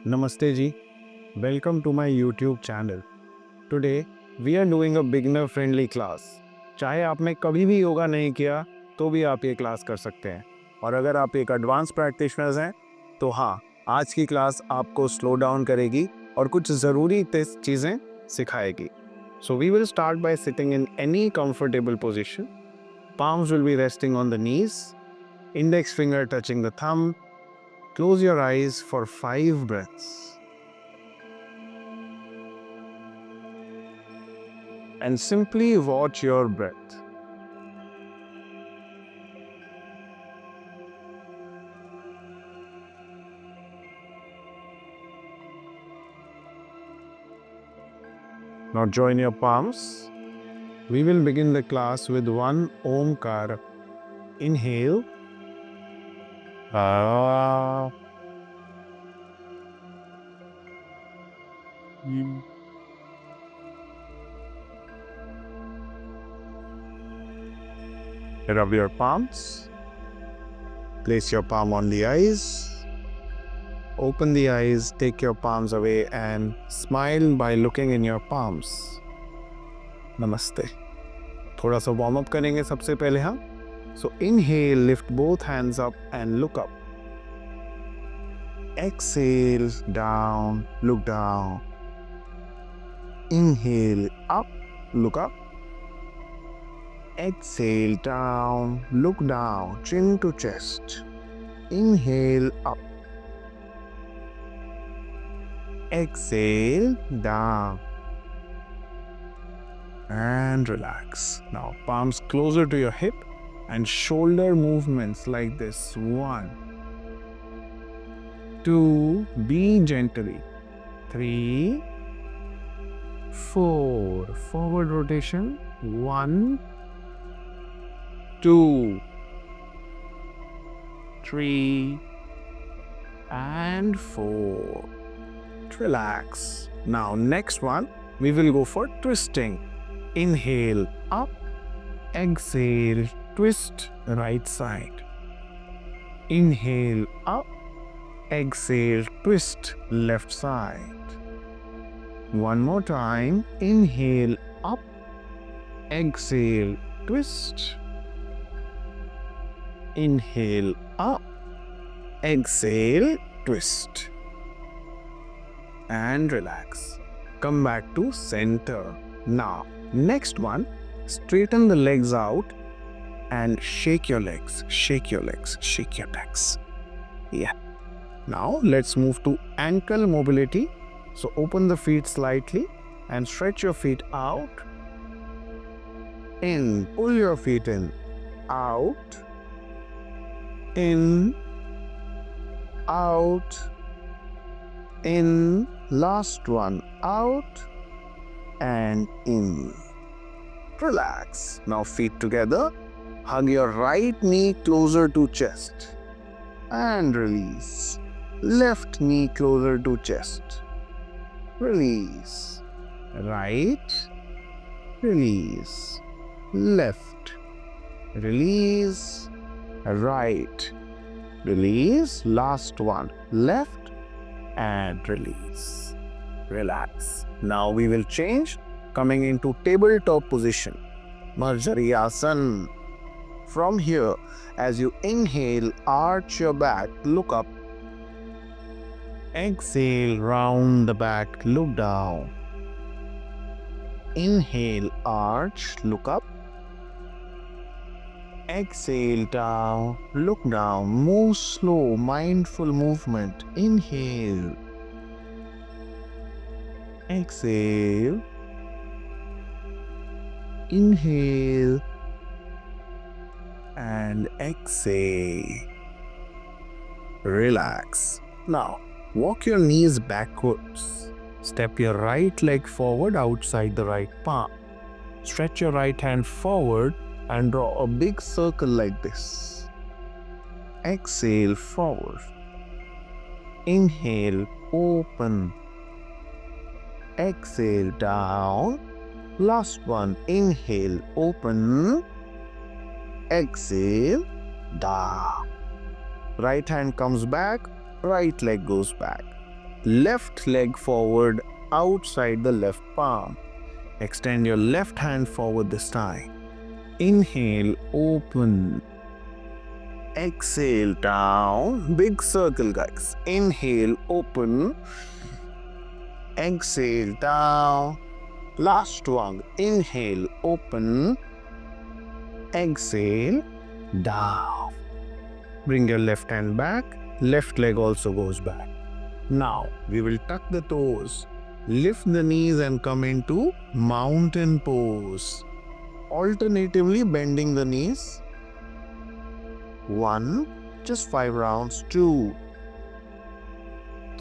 Namaste ji, welcome to my YouTube channel. Today we are doing a beginner friendly class. चाहे आपने कभी भी योगा नहीं किया तो भी आप ये क्लास कर सकते हैं और अगर आप एक एडवांस प्रैक्टिशनर्स हैं तो हाँ, आज की क्लास आपको स्लो डाउन करेगी और कुछ ज़रूरी चीज़ें सिखाएगी. So we will start by sitting in any comfortable position. Palms will be resting on the knees, index finger touching the thumb. Close your eyes for 5 breaths. And simply watch your breath. Now join your palms. We will begin the class with one Omkar. Inhale. Ah. Rub your palms. Place your palm on the eyes. Open the eyes, take your palms away and smile by looking in your palms. Namaste. थोड़ा सा warm up करेंगे सबसे पहले हम. So inhale, lift both hands up and look up. Exhale, down, look down. Inhale, up, look up. Exhale, down, look down, chin to chest. Inhale, up. Exhale, down. And relax. Now, palms closer to your hip and shoulder movements like this. 1, 2, be gently. 3, 4, forward rotation. 1, 2, 3, and 4. Relax. Now, next one, we will go for twisting. Inhale, up. Exhale, twist right side. Inhale, up. Exhale, twist left side. One more time. Inhale, up. Exhale, twist. Inhale, up. Exhale, twist. And relax. Come back to center. Now, next one, straighten the legs out and shake your legs, shake your legs, shake your legs. Yeah. Now, let's move to ankle mobility. So, open the feet slightly and stretch your feet out. In, pull your feet in, out, in, out, in. Last one, out and in. Relax. Now feet together. Hug your right knee closer to chest and release. Left knee closer to chest. Release. Right. Release. Left. Release. Right. Release. Last one. Left. And release. Relax. Now we will change, coming into tabletop position. Marjaryasan. From here, as you inhale, arch your back, look up. Exhale, round the back, look down. Inhale, arch, look up. Exhale, down, look down, move slow, mindful movement. Inhale. Exhale. Inhale. And exhale. Relax. Now, walk your knees backwards. Step your right leg forward outside the right palm. Stretch your right hand forward and draw a big circle like this. Exhale, forward. Inhale, open. Exhale, down. Last one. Inhale, open. Exhale, down. Right hand comes back, right leg goes back. left leg forward outside the left palm. Extend your left hand forward this time. Inhale, open. Exhale, down. Big circle, guys. Inhale, open. Exhale, down. Last one. Inhale, open. Exhale, down. Bring your left hand back. Left leg also goes back. Now, we will tuck the toes. Lift the knees and come into mountain pose. Alternatively bending the knees. 1, just 5 rounds. 2,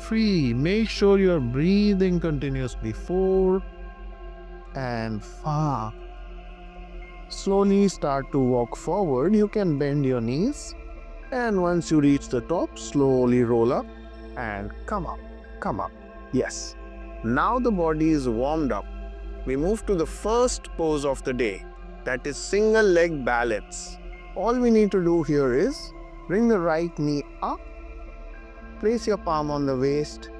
3, make sure you're breathing continuously. 4 and 5. Slowly start to walk forward. You can bend your knees. And once you reach the top, slowly roll up and come up, come up. Yes. Now the body is warmed up. We move to the first pose of the day. That is single leg balance. All we need to do here is bring the right knee up. Place your palm on the waist.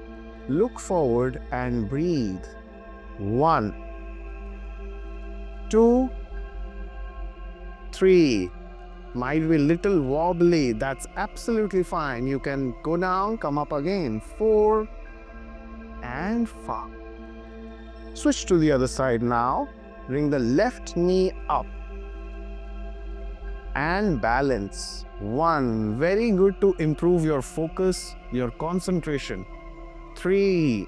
Look forward and breathe. 1, 2, 3. Might be a little wobbly. That's absolutely fine. You can go down, come up again. 4 and 5. Switch to the other side now. Bring the left knee up and balance. 1. Very good to improve your focus, your concentration. 3.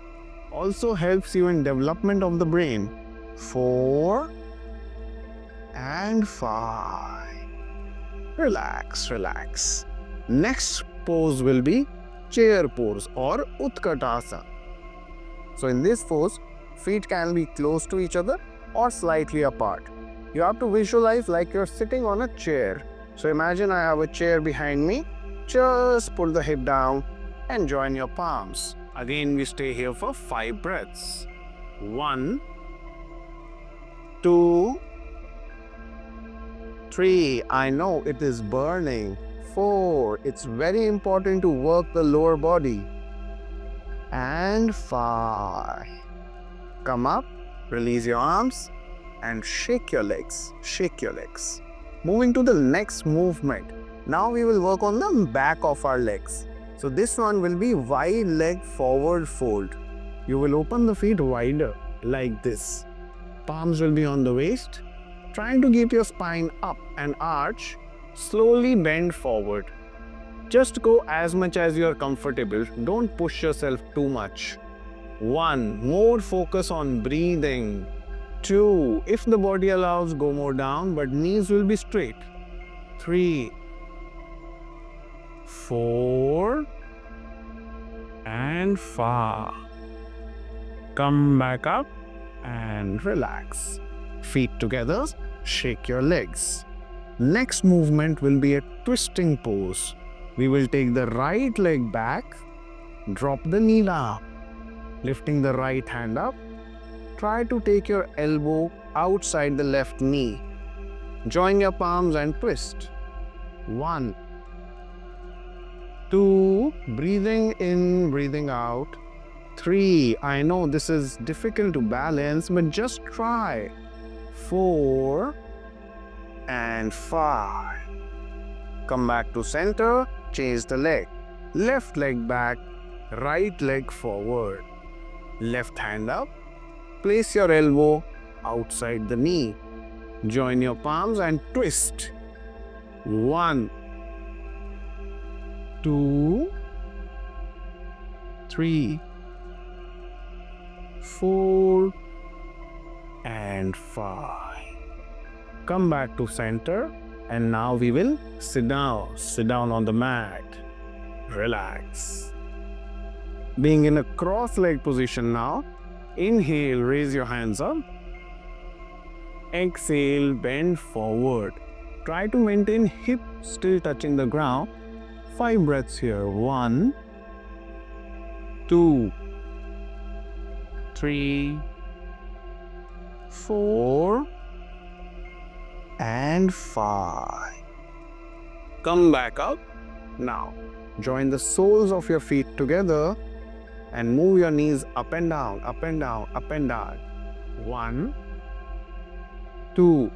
Also helps you in development of the brain. 4 and 5. Relax, relax. Next pose will be chair pose or Utkatasana. So in this pose, feet can be close to each other or slightly apart. You have to visualize like you're sitting on a chair. So imagine I have a chair behind me. Just pull the hip down and join your palms. Again, we stay here for 5 breaths. 1, 2, 3. I know it is burning. 4. It's very important to work the lower body. And 5. Come up, release your arms and shake your legs. Shake your legs. Moving to the next movement. Now we will work on the back of our legs. So this one will be wide leg forward fold. You will open the feet wider like this. Palms will be on the waist. Trying to keep your spine up and arch. Slowly bend forward. Just go as much as you are comfortable. Don't push yourself too much. 1. More focus on breathing. 2. If the body allows, go more down, but knees will be straight. 3, 4 and 5. Come back up and relax. Feet together, shake your legs. Next movement will be a twisting pose. We will take the right leg back, drop the knee down, lifting the right hand up. Try to take your elbow outside the left knee. Join your palms and twist. 1, 2, breathing in, breathing out. 3, I know this is difficult to balance, but just try. 4 and 5. Come back to center, change the leg. Left leg back, right leg forward. Left hand up. Place your elbow outside the knee. Join your palms and twist. 1, 2, 3, 4 and 5. Come back to center and now we will sit down. Sit down on the mat. Relax. Being in a cross-leg position now. Inhale, raise your hands up. Exhale, bend forward. Try to maintain hip still touching the ground. 5 breaths here. 1, 2, 3, 4 and 5. Come back up. Now, join the soles of your feet together and move your knees up and down, up and down, up and down. 1, 2,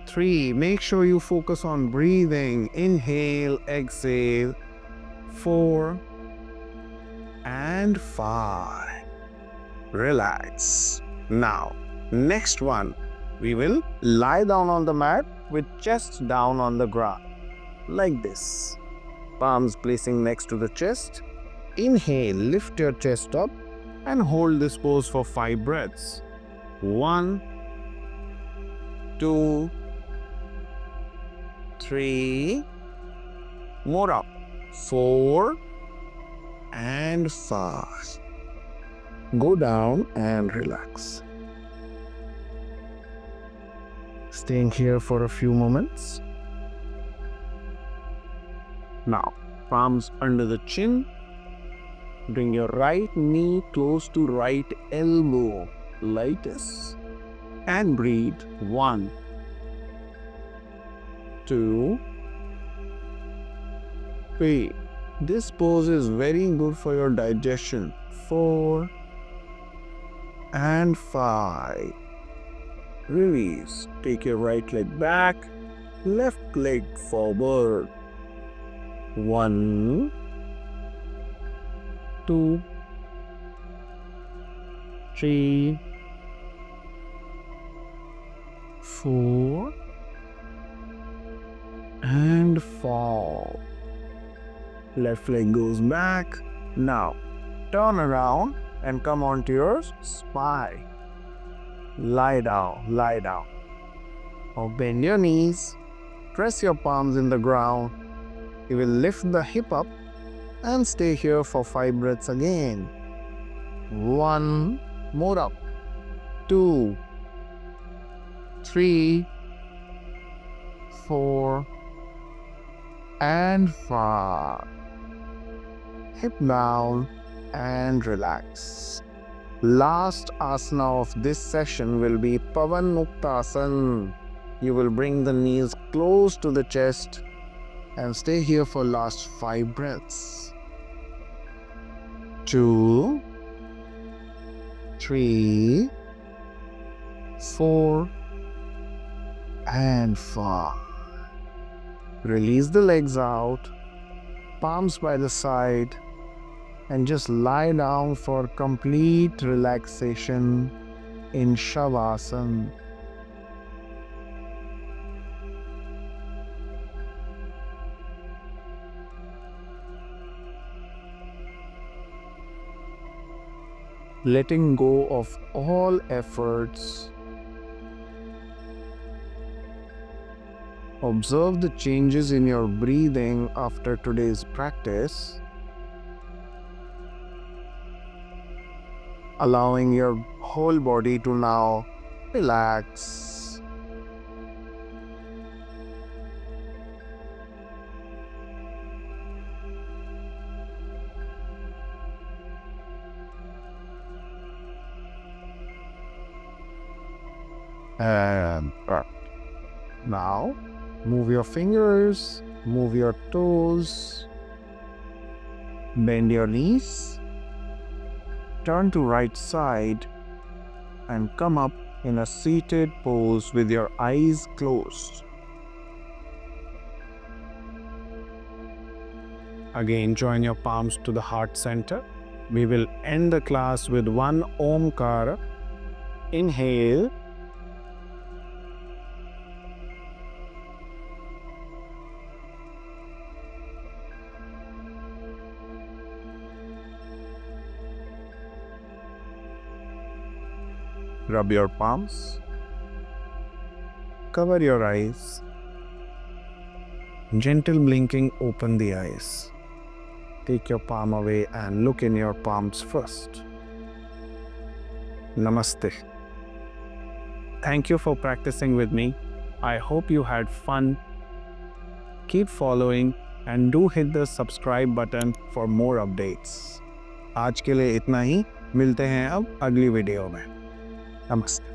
3. Make sure you focus on breathing. Inhale, exhale. 4 and 5. Relax. Now, next one, we will lie down on the mat with chest down on the ground, like this. Palms placing next to the chest. Inhale, lift your chest up and hold this pose for 5 breaths. 1, 2, 3, more up. 4 and 5. Go down and relax. Staying here for a few moments. Now, palms under the chin. Bring your right knee close to right elbow, like this. And breathe. 1, 2, 3. This pose is very good for your digestion. 4 and 5. Release. Take your right leg back, left leg forward. 1, 2, 3, 4 and 5. Left leg goes back. Now, turn around and come onto your spine. Lie down, lie down. Now bend your knees. Press your palms in the ground. You will lift the hip up and stay here for 5 breaths again. 1, more up. 2, 3, 4 and 5. Hip down and relax. Last asana of this session will be Pavan Muktasana. You will bring the knees close to the chest and stay here for last 5 breaths. 2, 3, 4 and 5. Release the legs out, palms by the side, and just lie down for complete relaxation in Shavasana. Letting go of all efforts. Observe the changes in your breathing after today's practice, allowing your whole body to now relax. And now, move your fingers, move your toes, bend your knees, turn to right side and come up in a seated pose with your eyes closed. Again, join your palms to the heart center. We will end the class with one Omkara. Inhale. Rub your palms. Cover your eyes. Gentle blinking, open the eyes. Take your palm away and look in your palms first. Namaste. Thank you for practicing with me. I hope you had fun. Keep following and do hit the subscribe button for more updates. आज के लिए इतना ही. मिलते हैं अब अगली video में. Namaste.